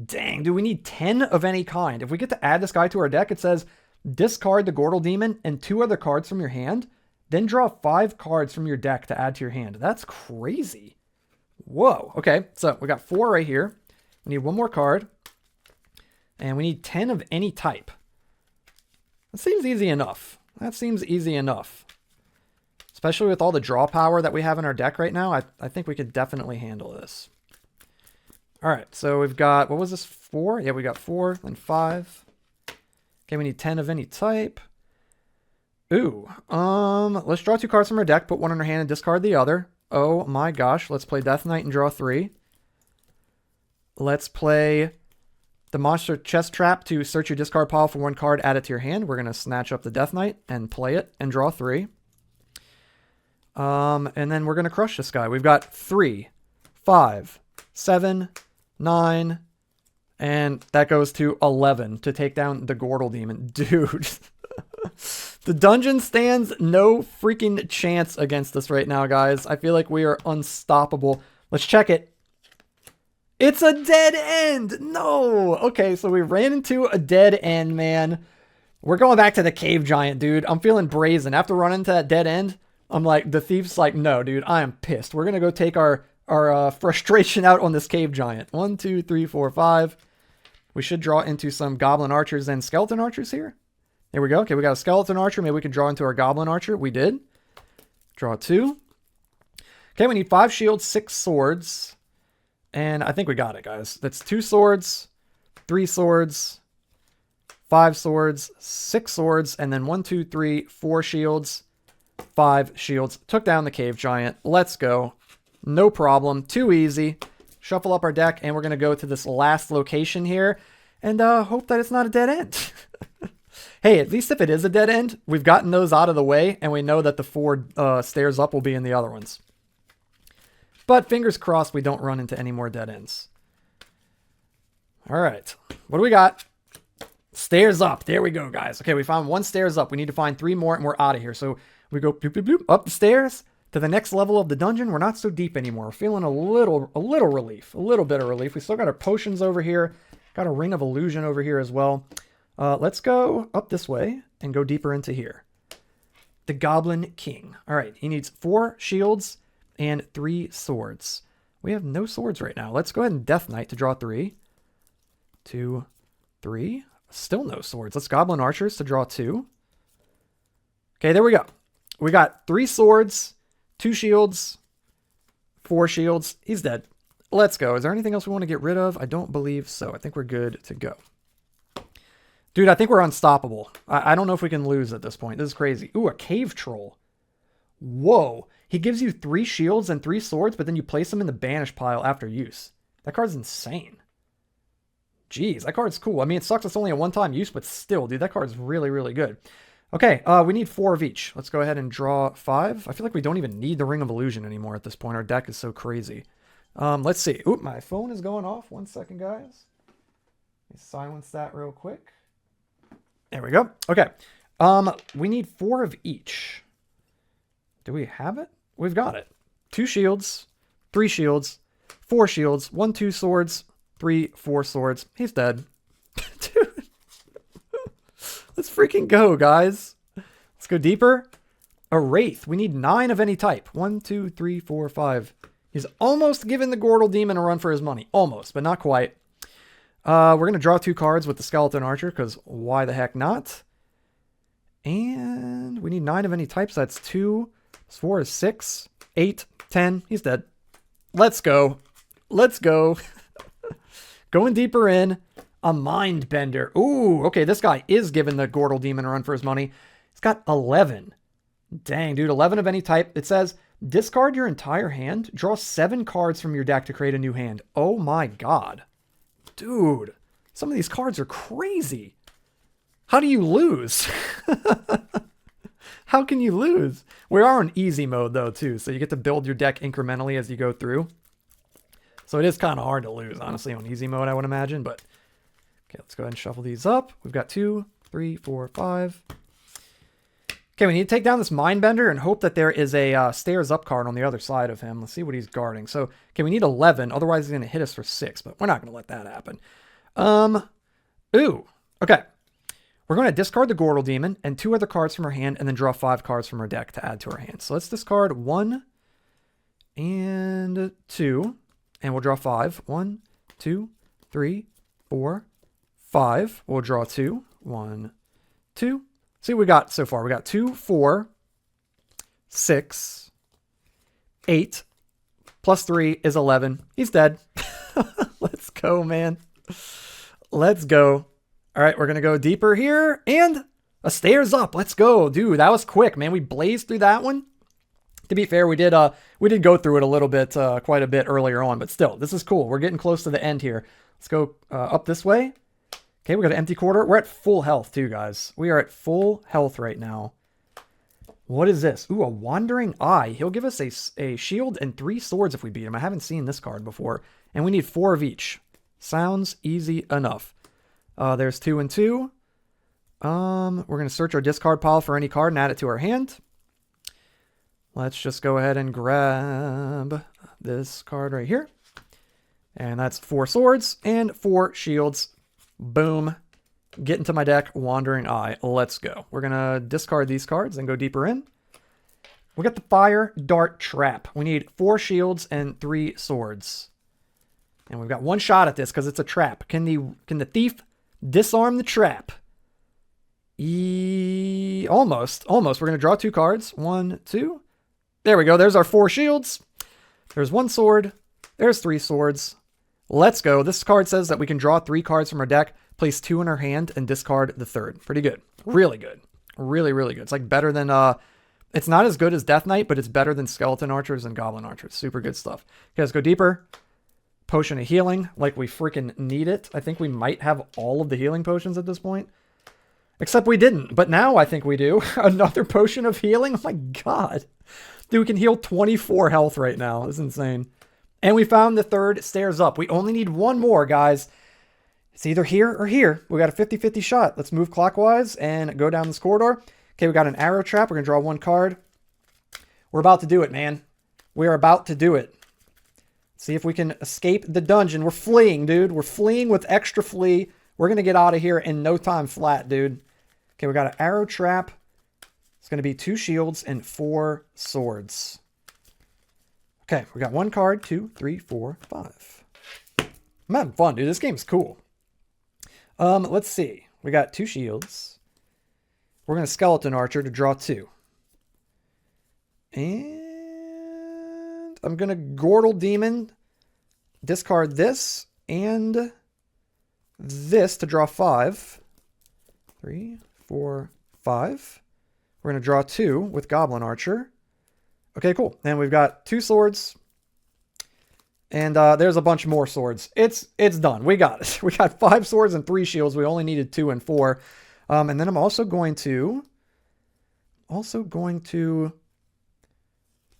Dang, dude, we need 10 of any kind. If we get to add this guy to our deck, it says discard the Gordle Demon and 2 other cards from your hand. Then draw 5 cards from your deck to add to your hand. That's crazy. Whoa. Okay, so we got 4 right here. We need 1 more card. And we need 10 of any type. That seems easy enough. That seems easy enough. Especially with all the draw power that we have in our deck right now, I think we could definitely handle this. All right, so we've got, what was this, 4? Yeah, we got 4, then 5. Okay, we need 10 of any type. Ooh, let's draw 2 cards from our deck, put 1 in our hand and discard the other. Oh my gosh, let's play Death Knight and draw 3. Let's play the monster chest trap to search your discard pile for one card, add it to your hand. We're going to snatch up the Death Knight and play it and draw 3. And then we're going to crush this guy. We've got 3, 5, 7, 9, and that goes to 11 to take down the Gordle Demon. Dude, the dungeon stands no freaking chance against us right now, guys. I feel like we are unstoppable. Let's check it. It's a dead end. No. Okay, so we ran into a dead end, man. We're going back to the cave giant, dude. I'm feeling brazen. After running into that dead end, I'm like, the thief's like, no, dude, I am pissed. We're going to go take our frustration out on this cave giant. 1, 2, 3, 4, 5. We should draw into some goblin archers and skeleton archers here. There we go. Okay, we got a skeleton archer. Maybe we can draw into our goblin archer. We did. Draw 2. Okay, we need 5 shields, 6 swords. And I think we got it, guys. That's 2 swords, 3 swords, 5 swords, 6 swords, and then 1, 2, 3, 4 shields, 5 shields. Took down the cave giant. Let's go. No problem. Too easy. Shuffle up our deck, and we're going to go to this last location here and hope that it's not a dead end. Hey, at least if it is a dead end, we've gotten those out of the way, and we know that the 4 stairs up will be in the other ones. But fingers crossed we don't run into any more dead ends. All right. What do we got? Stairs up. There we go, guys. Okay, we found 1 stairs up. We need to find 3 more, and we're out of here. So we go bloop, bloop, bloop, up the stairs to the next level of the dungeon. We're not so deep anymore. We're feeling a little relief. A little bit of relief. We still got our potions over here. Got a ring of illusion over here as well. Let's go up this way and go deeper into here. The Goblin King. All right, he needs 4 shields and 3 swords. We have no swords right now. Let's go ahead and Death Knight to draw 3. 2, 3. Still no swords. Let's Goblin Archers to draw 2. Okay, there we go. We got 3 swords, 2 shields, 4 shields. He's dead. Let's go. Is there anything else we want to get rid of? I don't believe so. I think we're good to go. Dude, I think we're unstoppable. I don't know if we can lose at this point. This is crazy. Ooh, a cave troll. Whoa. He gives you 3 shields and 3 swords, but then you place them in the banish pile after use. That card's insane. Jeez, that card's cool. I mean, it sucks it's only a one-time use, but still, dude, that card's really, really good. Okay, we need 4 of each. Let's go ahead and draw 5. I feel like we don't even need the Ring of Illusion anymore at this point. Our deck is so crazy. Let's see. Oop, my phone is going off. 1 second, guys. Let me silence that real quick. There we go. Okay. We need 4 of each. Do we have it? We've got it. 2 shields, 3 shields, 4 shields, 1, 2 swords, 3, 4 swords. He's dead. Dude. Let's freaking go, guys. Let's go deeper. A Wraith. We need 9 of any type. 1, 2, 3, 4, 5. He's almost giving the Gordle Demon a run for his money. Almost, but not quite. We're going to draw 2 cards with the Skeleton Archer, because why the heck not? And we need 9 of any type, so that's 2, 4 is 6, 8, 10. He's dead. Let's go. Let's go. Going deeper in. A Mind Bender. Ooh, okay, this guy is giving the Gordle Demon a run for his money. He's got 11. Dang, dude, 11 of any type. It says, discard your entire hand. Draw 7 cards from your deck to create a new hand. Oh my god. Dude, some of these cards are crazy. How do you lose? How can you lose? We are in easy mode, though, too, so you get to build your deck incrementally as you go through. So it is kind of hard to lose, honestly, on easy mode, I would imagine. But okay, let's go ahead and shuffle these up. We've got 2, 3, 4, 5. Okay, we need to take down this Mindbender and hope that there is a Stairs Up card on the other side of him. Let's see what he's guarding. So, okay, we need 11. Otherwise, he's going to hit us for 6, but we're not going to let that happen. Ooh. Okay. We're going to discard the Gordle Demon and 2 other cards from our hand and then draw 5 cards from our deck to add to our hand. So let's discard 1 and 2, and we'll draw 5. 1, 2, 3, 4, 5. We'll draw 2. 1, 2. See what we got so far. We got 2, 4, 6, 8, plus 3 is 11. He's dead. Let's go, man. Let's go. All right, we're going to go deeper here. And a Stairs Up. Let's go. Dude, that was quick, man. We blazed through that one. To be fair, we did go through it a little bit, quite a bit earlier on. But still, this is cool. We're getting close to the end here. Let's go up this way. Okay, we got an empty quarter. We're at full health too, guys. We are at full health right now. What is this? Ooh, a Wandering Eye. He'll give us a shield and 3 swords if we beat him. I haven't seen this card before. And we need 4 of each. Sounds easy enough. There's 2 and 2. We're going to search our discard pile for any card and add it to our hand. Let's just go ahead and grab this card right here. And that's 4 swords and 4 shields. Boom. Get into my deck, Wandering Eye. Let's go. We're going to discard these cards and go deeper in. We got the Fire Dart Trap. We need 4 shields and 3 swords. And we've got 1 shot at this because it's a trap. Can the thief disarm the trap? Almost. Almost. We're going to draw 2 cards. 1, 2. There we go. There's our 4 shields. There's 1 sword. There's 3 swords. Let's go. This card says that we can draw 3 cards from our deck, place 2 in our hand, and discard the 3rd. Pretty good. Really good. Really, really good. It's like better than, it's not as good as Death Knight, but it's better than Skeleton Archers and Goblin Archers. Super good stuff. Okay, let's go deeper. Potion of Healing, like we freaking need it. I think we might have all of the healing potions at this point. Except we didn't, but now I think we do. Another Potion of Healing? Oh my god. Dude, we can heal 24 health right now. This is insane. And we found the 3rd Stairs Up. We only need 1 more, guys. It's either here or here. We got a 50-50 shot. Let's move clockwise and go down this corridor. Okay, we got an arrow trap. We're going to draw 1 card. We're about to do it, man. We are about to do it. See if we can escape the dungeon. We're fleeing, dude. We're fleeing with extra flee. We're going to get out of here in no time flat, dude. Okay, we got an arrow trap. It's going to be 2 shields and 4 swords. Okay, we got 1 card, 2, 3, 4, 5. I'm having fun, dude. This game's cool. Let's see. We got 2 shields. We're going to Skeleton Archer to draw 2. And I'm going to Gordle Demon, discard this and this to draw 5. 3, 4, 5. We're going to draw 2 with Goblin Archer. Okay, cool. And we've got 2 swords. And there's a bunch more swords. It's done. We got it. We got 5 swords and 3 shields. We only needed 2 and 4. And then I'm also going to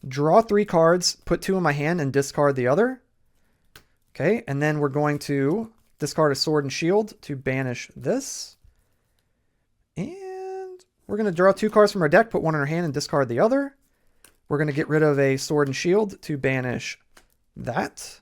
draw 3 cards, put 2 in my hand, and discard the other. Okay, and then we're going to discard a sword and shield to banish this. And we're going to draw 2 cards from our deck, put 1 in our hand, and discard the other. We're going to get rid of a sword and shield to banish that.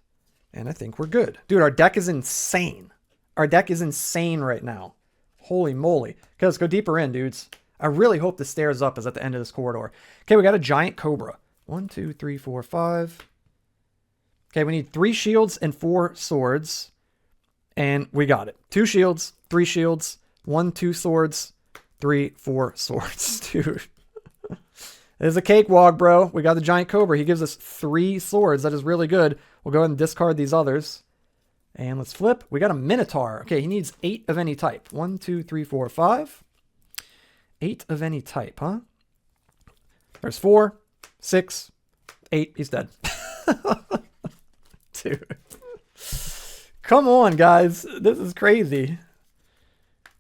And I think we're good. Dude, our deck is insane. Our deck is insane right now. Holy moly. Okay, let's go deeper in, dudes. I really hope the Stairs Up is at the end of this corridor. Okay, we got a giant cobra. 1, 2, 3, 4, 5. Okay, we need 3 shields and 4 swords. And we got it. 2 shields, 3 shields, 1, 2 swords, 3, 4 swords. Dude. It's a cakewalk, bro. We got the giant cobra. He gives us 3 swords. That is really good. We'll go ahead and discard these others. And let's flip. We got a minotaur. Okay, he needs 8 of any type. 1, 2, 3, 4, 5. 8 of any type, huh? There's 4, 6, 8. He's dead. Dude. Come on, guys. This is crazy.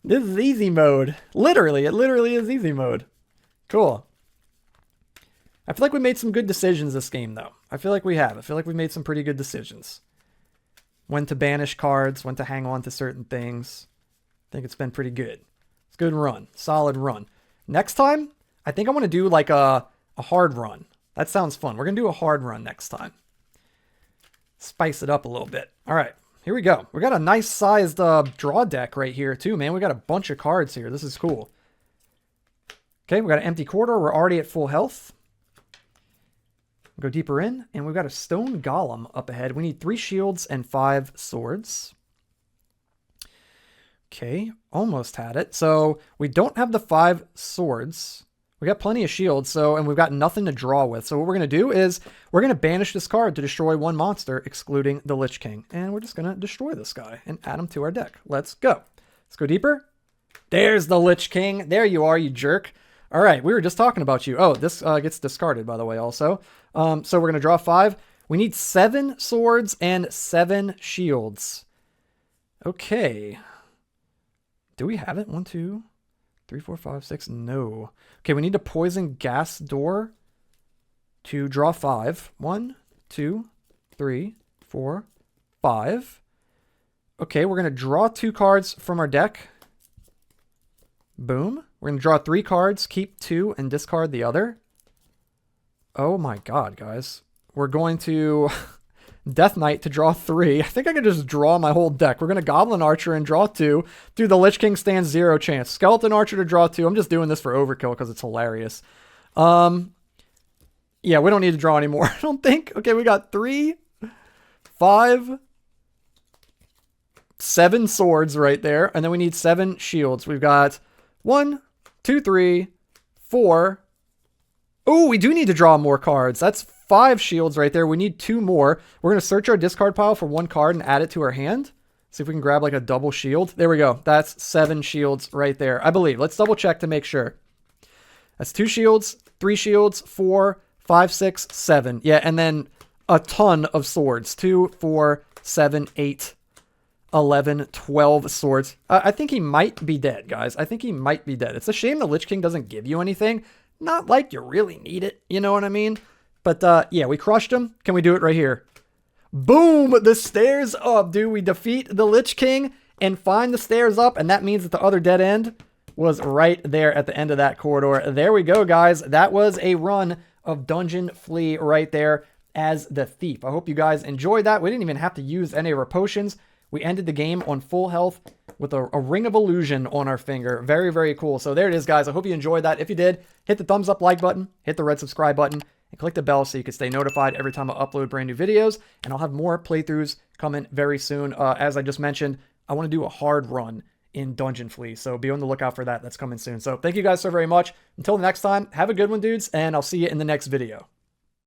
This is easy mode. Literally. It literally is easy mode. Cool. I feel like we made some good decisions this game, though. I feel like we have. I feel like we made some pretty good decisions. When to banish cards, when to hang on to certain things. I think it's been pretty good. It's a good run. Solid run. Next time, I think I want to do like a hard run. That sounds fun. We're going to do a hard run next time. Spice it up a little bit. All right, here we go. We got a nice sized draw deck right here too, man. We got a bunch of cards here. This is cool. Okay, we got an empty quarter. We're already at full health. Go deeper in, and we've got a stone golem up ahead. We need 3 shields and 5 swords. Okay, almost had it. So we don't have the 5 swords. We got plenty of shields, and we've got nothing to draw with. So what we're going to do is we're going to banish this card to destroy 1 monster, excluding the Lich King. And we're just going to destroy this guy and add him to our deck. Let's go. Let's go deeper. There's the Lich King. There you are, you jerk. All right, we were just talking about you. Oh, this gets discarded, by the way, also. So we're going to draw 5. We need 7 swords and 7 shields. Okay. Do we have it? 1, 2, 3, 4, 5, 6. No. Okay, we need to poison gas door to draw 5. 1, 2, 3, 4, 5. Okay, we're going to draw 2 cards from our deck. Boom. We're going to draw 3 cards, keep 2, and discard the other. Oh my god, guys. We're going to Death Knight to draw 3. I think I could just draw my whole deck. We're going to Goblin Archer and draw 2. Dude, the Lich King stands 0 chance. Skeleton Archer to draw 2. I'm just doing this for overkill because it's hilarious. Yeah, we don't need to draw anymore, I don't think. Okay, we got 3, 5, 7 swords right there. And then we need 7 shields. We've got 1, 2, 3, 4. Oh, we do need to draw more cards. That's 5 shields right there. We need 2 more. We're going to search our discard pile for 1 card and add it to our hand. See if we can grab like a double shield. There we go. That's 7 shields right there, I believe. Let's double check to make sure. That's 2 shields, 3 shields, 4, 5, 6, 7. Yeah, and then a ton of swords. 2, 4, 7, 8, 11, 12 swords. I think he might be dead, guys. I think he might be dead. It's a shame the Lich King doesn't give you anything. Not like you really need it, you know what I mean? But yeah, we crushed him. Can we do it right here? Boom! The stairs up, dude. We defeat the Lich King and find the stairs up, and that means that the other dead end was right there at the end of that corridor. There we go, guys. That was a run of Dungeon Flea right there as the thief. I hope you guys enjoyed that. We didn't even have to use any of our potions. We ended the game on full health with a Ring of Illusion on our finger. Very, very cool. So there it is, guys. I hope you enjoyed that. If you did, hit the thumbs up like button, hit the red subscribe button, and click the bell so you can stay notified every time I upload brand new videos. And I'll have more playthroughs coming very soon. As I just mentioned, I want to do a hard run in Dungeon Flea. So be on the lookout for that. That's coming soon. So thank you guys so very much. Until the next time, have a good one, dudes, and I'll see you in the next video.